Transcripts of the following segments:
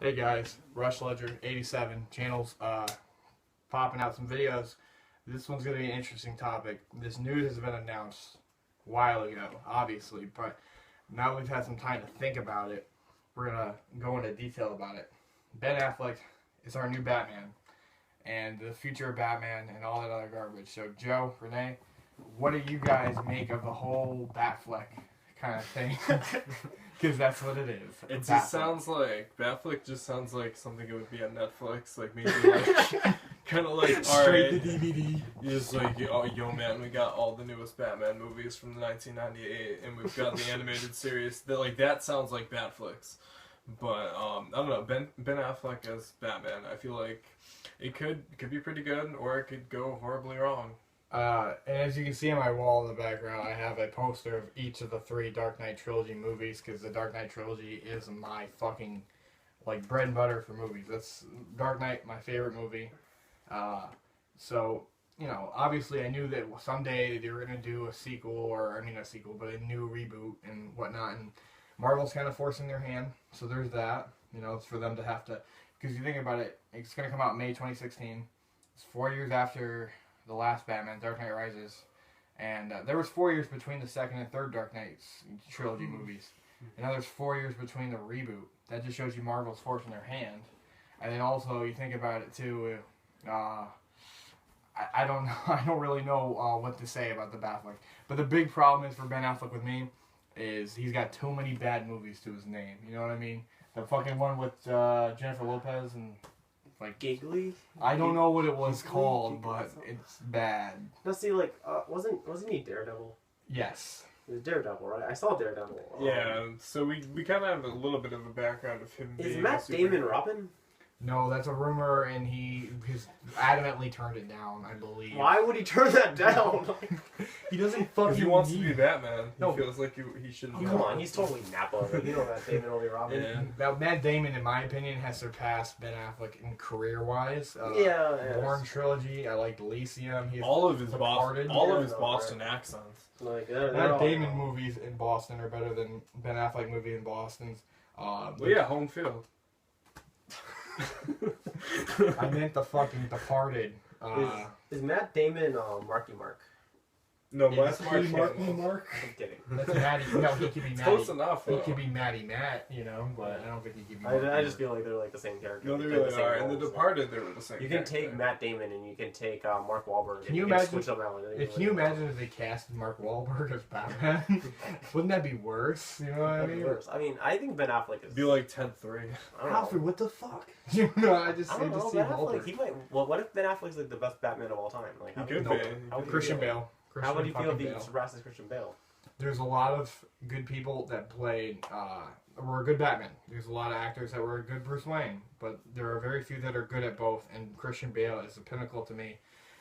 Hey guys, Rush Ledger 87 channels popping out some videos. This one's going to be an interesting topic. This news has been announced a while ago, obviously, but now we've had some time to think about it. We're going to go into detail about it. Ben Affleck is our new Batman, and the future of Batman and all that other garbage. So Joe, Renee, what do you guys make of the whole Batfleck kind of thing? Because that's what it is. It Batfleck. just sounds like Batfleck just sounds like something that would be on Netflix, like maybe like kind of like Straight alright, to DVD. just like oh yo man, we got all the newest Batman movies from the 1998, and we've got the animated series. That sounds like Batflix, but I don't know. Ben Affleck as Batman, I feel like it could be pretty good, or it could go horribly wrong. And as you can see on my wall in the background, I have a poster of each of the 3 Dark Knight trilogy movies, because the Dark Knight trilogy is my fucking, like, bread and butter for movies. That's Dark Knight, my favorite movie. So, you know, obviously I knew that someday they were going to do a sequel, or, I mean a sequel, but a new reboot and whatnot, and Marvel's kind of forcing their hand, so there's that. You know, it's for them to have to, because you think about it, it's going to come out May 2016. It's 4 years after the last Batman, Dark Knight Rises, and there was 4 years between the second and third Dark Knight trilogy movies, and now there's 4 years between the reboot. That just shows you Marvel's forcing their hand. And then also you think about it too. I don't know. I don't really know what to say about the Batfleck. But the big problem is for Ben Affleck with me is he's got too many bad movies to his name. You know what I mean? The fucking one with Jennifer Lopez and. Like Giggly? I don't know what it was called, but it's bad. No, see, like, wasn't he Daredevil? Yes. It was Daredevil, right? I saw Daredevil. Yeah, so we kind of have a little bit of a background of him. Is being Matt Damon Robin? No, that's a rumor, and he adamantly turned it down, I believe. Why would he turn that down? He doesn't fucking. If he wants to be Batman, No. he feels like he should. Oh, come on, he's totally Napa. Like, you know Matt Damon only Robin. Yeah. Now, Matt Damon, in my opinion, has surpassed Ben Affleck in career-wise. Yeah. Bourne trilogy, I liked Elysium. He's All of his Departed. Boston accents. Like, Matt Damon movies in Boston are better than Ben Affleck movie in Boston's. Well, yeah, home field. I meant the fucking Departed. Is Matt Damon Marky Mark? No, Yeah, that's Mark. Mark. I'm kidding. That's Matty. No, he could be It's Matty. close enough. He Though. could be Matty Matt, you know, but I don't think he could be. I just feel like they're like the same character. No, they They're really the same are. In The roles. Departed, they were the same. You can character. take Matt Damon and you can take Mark Wahlberg. Can you and imagine- switch them out. Can you imagine if they casted Mark Wahlberg as Batman? Wouldn't that be worse? You know what I That'd be mean? worse. I mean, I think Ben Affleck is. It'd be like 10-3. I don't know. Alfred, what the fuck? You know, I just I don't know. see Ben Affleck, Wahlberg. he might. Well, what if Ben Affleck's like the best Batman of all time? Like, He how could would be. you- how would you Christian feel? Bale. How would you feel if fucking he Bale. surpasses Christian Bale? There's a lot of good people that played, were a good Batman. There's a lot of actors that were a good Bruce Wayne, but there are very few that are good at both, and Christian Bale is the pinnacle to me.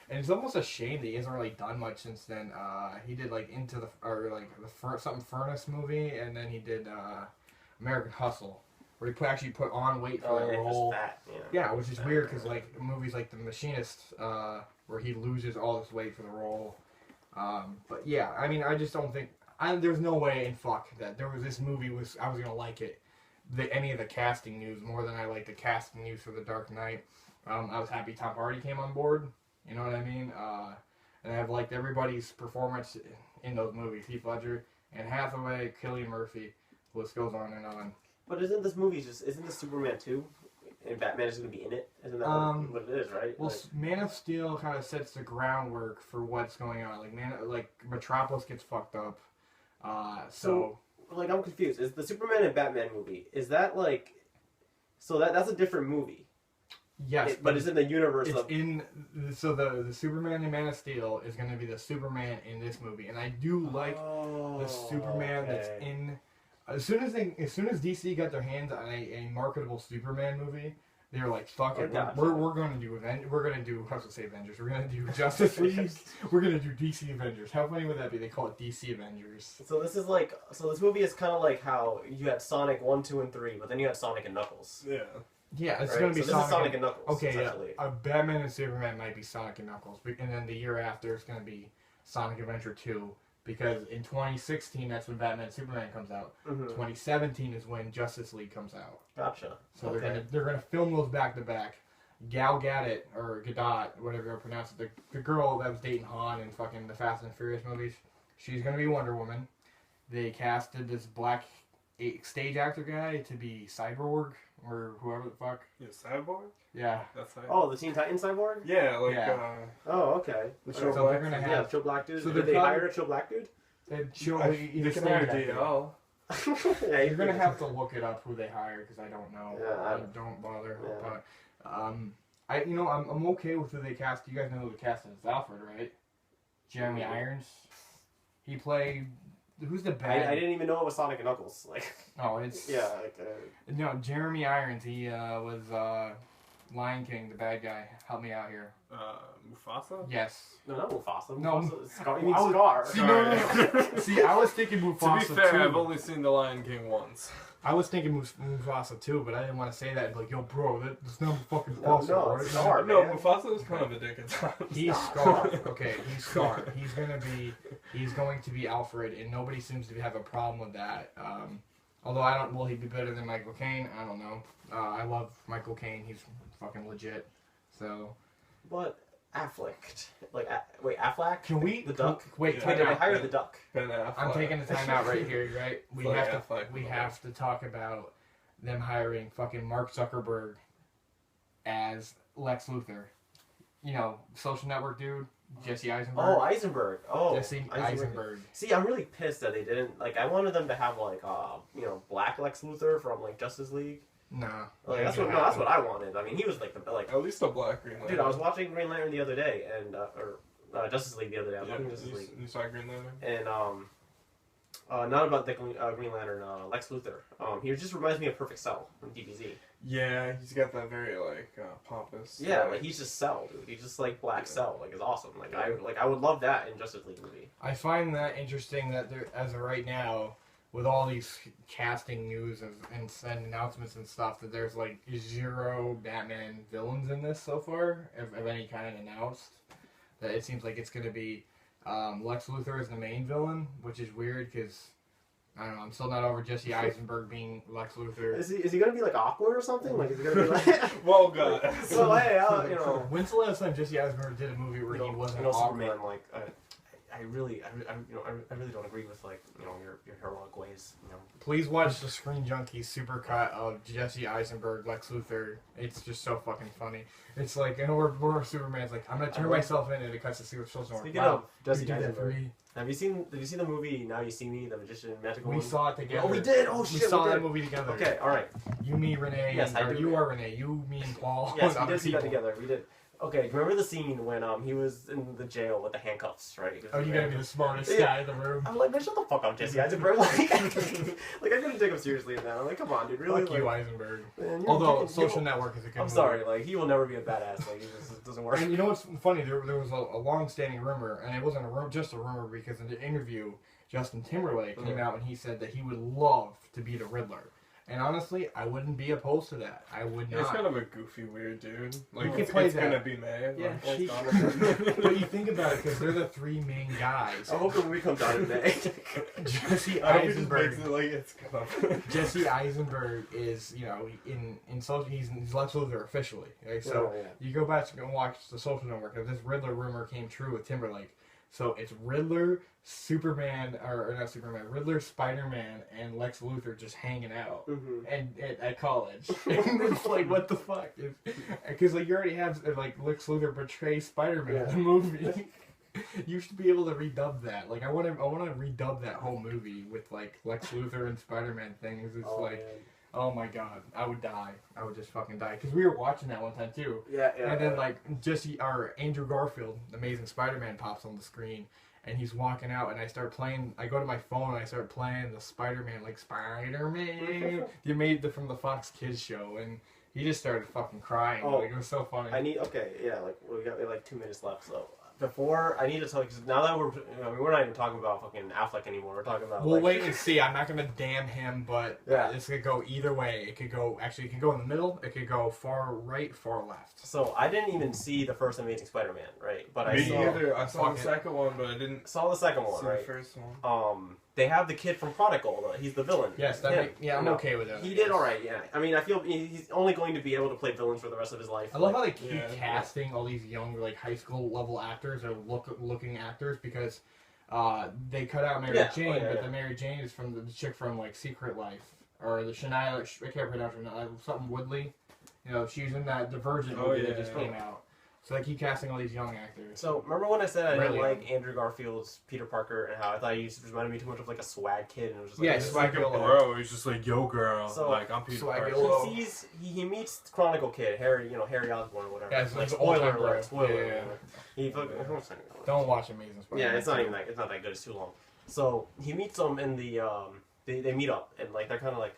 And it's almost a shame that he hasn't really done much since then. He did like something Furnace movie, and then he did American Hustle, where he actually put on weight for that role. Fat. Yeah, which is weird because like movies like The Machinist, where he loses all this weight for the role. But yeah, I mean, I just don't think there's no way in fuck that there was this movie I was gonna like it. Any of the casting news more than I like the casting news for The Dark Knight. I was happy Tom Hardy came on board. You know what I mean? And I've liked everybody's performance in those movies. Heath Ledger, Anne Hathaway, Cillian Murphy. List goes on and on. But isn't this Superman 2? And Batman is going to be in it? Isn't that what it is, right? Well, Like, Man of Steel kind of sets the groundwork for what's going on. Like Metropolis gets fucked up. So like, I'm confused. Is the Superman and Batman movie, is that like... So that's a different movie. yes, But it's in the universe it's of... so the Superman in Man of Steel is going to be the Superman in this movie, and I do like the Superman that's in. As soon as DC got their hands on a marketable Superman movie, they were like, "Fuck it, gotcha. we're going to do I was gonna say Avengers. We're going to do Justice League. We're going to do DC Avengers. How funny would that be? They call it DC Avengers. So this movie is kind of like how you had Sonic 1, 2, and 3, but then you had Sonic and Knuckles. Yeah. Yeah, it's Right? going to be so this is Sonic and Knuckles, Okay, yeah. essentially. Batman and Superman might be Sonic and Knuckles, and then the year after it's going to be Sonic Adventure 2, because in 2016 that's when Batman Superman comes out. 2017 is when Justice League comes out. Gotcha. So they're gonna film those back to back. Gal Gadot or Gadot, whatever you pronounce it, the girl that was dating Han in fucking the Fast and Furious movies, she's gonna be Wonder Woman. They casted this black stage actor guy to be Cyborg or whoever the fuck. Yeah, Cyborg. Yeah. That's like. Oh, the Teen Titans Cyborg. Yeah, like. Yeah. Oh, okay. So they're gonna have yeah, chill black dude. So Did they hire a chill black dude? They can hire DL. Yeah, you're gonna have to look it up who they hire because I don't know. Yeah, I don't bother. Yeah. But I'm okay with who they cast. You guys know who they cast as Alfred, right? Jeremy Irons. He played. Who's the bad? I didn't even know it was Sonic and Knuckles. Like. Oh, it's Yeah. Like. No, Jeremy Irons. He was Lion King, the bad guy. Help me out here. Mufasa. Yes. No, not Mufasa. No, Mufasa. Scar. You mean Scar? See, no. See, I was thinking Mufasa To be fair, too. I've only seen The Lion King once. I was thinking Mufasa too, but I didn't want to say that. and be like, yo, bro, that's not fucking No, Mufasa, no, right? it's Scar. No, man. Mufasa was kind of a dick at times. He's Scar. Okay, he's Scar. He's going to be Alfred, and nobody seems to have a problem with that. Although I don't. Will he be better than Michael Caine? I don't know. I love Michael Caine. He's fucking legit. So. But Affleck. Like, wait, Affleck? Can we? The duck? Wait, Yeah. time Wait, did they out. hire the duck? Ben Affleck. I'm taking the time out right here, right? We Like have to. Affleck. We have to talk about them hiring fucking Mark Zuckerberg as Lex Luthor. You know, Social Network dude, Jesse Eisenberg. Oh, Eisenberg. Oh, Jesse Eisenberg. See, I'm really pissed that they didn't. Like, I wanted them to have like, black Lex Luthor from like Justice League. Nah. Like, that's what I wanted. I mean, he was like At least a black Green Lantern. Dude, I was watching Green Lantern the other day, and Justice League the other day. I was watching Justice League, You saw Green Lantern? and not about the Green Lantern, Lex Luthor. He just reminds me of Perfect Cell from DBZ. Yeah, he's got that very pompous. Yeah, like he's just Cell, dude. He's just like Black Cell. Like, it's awesome. Like I would love that in Justice League movie. I find that interesting that there, as of right now, with all these casting news and announcements and stuff, that there's like 0 Batman villains in this so far, of any kind announced. That it seems like it's going to be Lex Luthor is the main villain, which is weird because, I don't know, I'm still not over Jesse Eisenberg being Lex Luthor. Is he gonna be like awkward or something? Like, is he gonna be like? Well, God. So hey, When's the last time Jesse Eisenberg did a movie where he wasn't awkward? Superman. Like, I really don't agree with like your heroic ways. Please watch the Screen Junkies supercut of Jesse Eisenberg, Lex Luthor. It's just so fucking funny. It's like, where Superman's like, I'm gonna turn myself in, and it cuts to see what's supposed to work. Speaking of Jesse you did that for Eisenberg, me. Did you see the movie Now You See Me, the Magician Magical We one? saw it together. Oh, we did. Oh We shit, saw we that did. movie together. Okay, all right. You, me, Renee. Yes, I do. You are Renee. You, me, and Paul. Yes, and we other did see that people. together. We did. Okay, remember the scene when he was in the jail with the handcuffs, right? Oh, you gotta be the smartest Yeah. guy in the room. I'm like, man, shut the fuck up, Jesse Eisenberg. Like, I couldn't take him seriously in that. I'm like, come on, dude, really? Fuck you, Eisenberg. Man, Although Social Network is a good I'm movie. sorry, like he will never be a badass. Like, it doesn't work. And you know what's funny? There was a long-standing rumor, and it wasn't just a rumor because in the interview, Justin Timberlake came out and he said that he would love to be the Riddler. And honestly, I wouldn't be opposed to that. I would not. He's kind of a goofy, weird dude. Like, can it's play gonna that. be May. Yeah, Like, she- But you think about it, because they're the 3 main guys. I hope the movie comes out in May. Jesse I hope he just Eisenberg. makes it like it's gonna. Jesse Eisenberg is, in social, he's Lex Luthor officially. Right? So Oh, yeah. you go back and watch the Social Network. If this Riddler rumor came true with Timberlake, so it's Riddler, Superman, or not Superman, Riddler, Spider-Man, and Lex Luthor just hanging out, and at college. And it's like, what the fuck? Because like you already have like Lex Luthor portray Spider-Man in the movie. You should be able to redub that. Like I want to redub that whole movie with like Lex Luthor and Spider-Man things. It's Man. oh my god, I would die. I would just fucking die. Because we were watching that one time too. Yeah. And then like Andrew Garfield, Amazing Spider-Man, pops on the screen, and he's walking out, and I start playing. I go to my phone and I start playing the Spider-Man, like Spider-Man, from the Fox Kids show, and he just started fucking crying. Oh. Like it was so funny. Like we got like 2 minutes left, so before I need to tell you, because now that we're not even talking about fucking Affleck anymore. We're talking about. We'll wait and see. I'm not gonna damn him, but Yeah. this could go either way. It could go it could go in the middle. It could go far right, far left. So I didn't even see the first Amazing Spider-Man, right? But Me I saw either. I saw the Fuck it. second one, but I didn't the second one, see right? the first one. They have the kid from Prodigal. He's the villain. Yes, Him. I'm No, okay with that. He did all right. Yeah. I mean, I feel he's only going to be able to play villains for the rest of his life. I love how they keep Yeah. casting all these young, like high school level actors or looking actors because they cut out Mary Jane, but the Mary Jane is from the chick from like Secret Life or the Shania. I can't pronounce her name. Something Woodley. You know, she was in that Divergent movie that just came out. So they keep casting all these young actors. So remember when I said I didn't Really? like Andrew Garfield's Peter Parker and how I thought he reminded me too much of like a swag kid and it was just like Yeah, It's Swag like a Girl. bro. He's just like, yo, girl. So- like, I'm Peter Swag Parker. Girl. he meets Chronicle Kid Harry Osborn or whatever. Yeah, it's like like old spoiler time alert. bro. Spoiler Yeah, alert. He fucking Don't watch Amazing Spider-Man. Yeah, it's not that good. It's too long. So he meets them in the they meet up and like they're kind of like,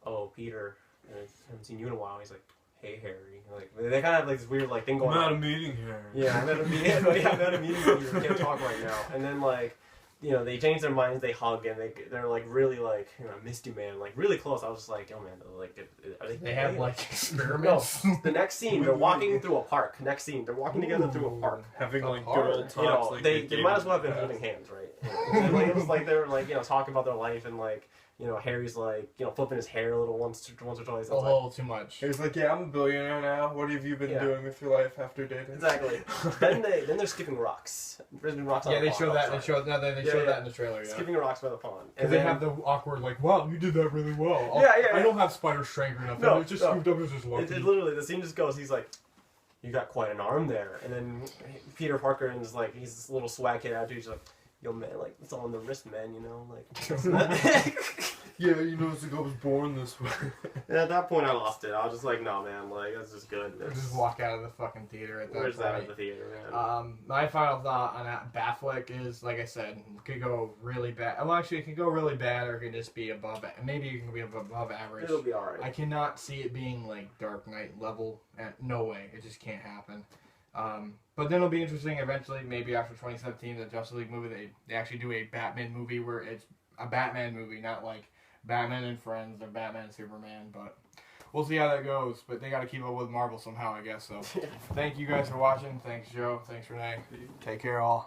oh Peter, I haven't seen you in a while. He's like, hey Harry. Like they kind of have like this weird like thing going I'm at on. a meeting here. Yeah, I'm at a meeting. I'm at a meeting with you. We can't talk right now. And then like, you know, they change their minds. They hug and they're like really like, you know, I missed you, man. Like really close. I was just like, oh man, like are They have really, like experiments. the next scene, they're walking through a park. Next scene, they're walking together through a park. Having like good Hard. old talks. You know, like they gave might as well have in been the holding hands, right? And, like, it was like they were like, you know, talking about their life and like, you know, Harry's like, you know, flipping his hair a little once or twice. a It's like, little too much. He's like, yeah, I'm a billionaire now. What have you been Yeah. doing with your life after dating? exactly. then they're skipping rocks. Skipping rocks. On Yeah, the they pond, show I'm that. sorry. They showed that in the trailer. Yeah. Skipping rocks by the pond. Because they have the awkward, like, wow, you did that really well. Yeah. I don't have spider strength or nothing. No, It just no. scooped up as just lucky. It literally, the scene just goes, he's like, you got quite an arm there. And then Peter Parker is like, he's this little swag kid attitude. He's like, yo, man, like, it's all on the wrist, man, you know? Like, Yeah, you know, it's like I was born this way. and at that point, I lost it. I was just like, no, man, like, that's just good. Just walk out of the fucking theater at that Where's that point. at the theater, man? My final thought on that Affleck is, like I said, it could go really bad. Well, actually, it can go really bad, or it can just be above. Maybe it can be above average. It'll be alright. I cannot see it being like Dark Knight level. No way. It just can't happen. But then it'll be interesting eventually, maybe after 2017, the Justice League movie, they actually do a Batman movie where it's a Batman movie, not like Batman and Friends or Batman and Superman. But we'll see how that goes. But they got to keep up with Marvel somehow, I guess. So thank you guys for watching. Thanks, Joe. Thanks, Renee. Take care, all.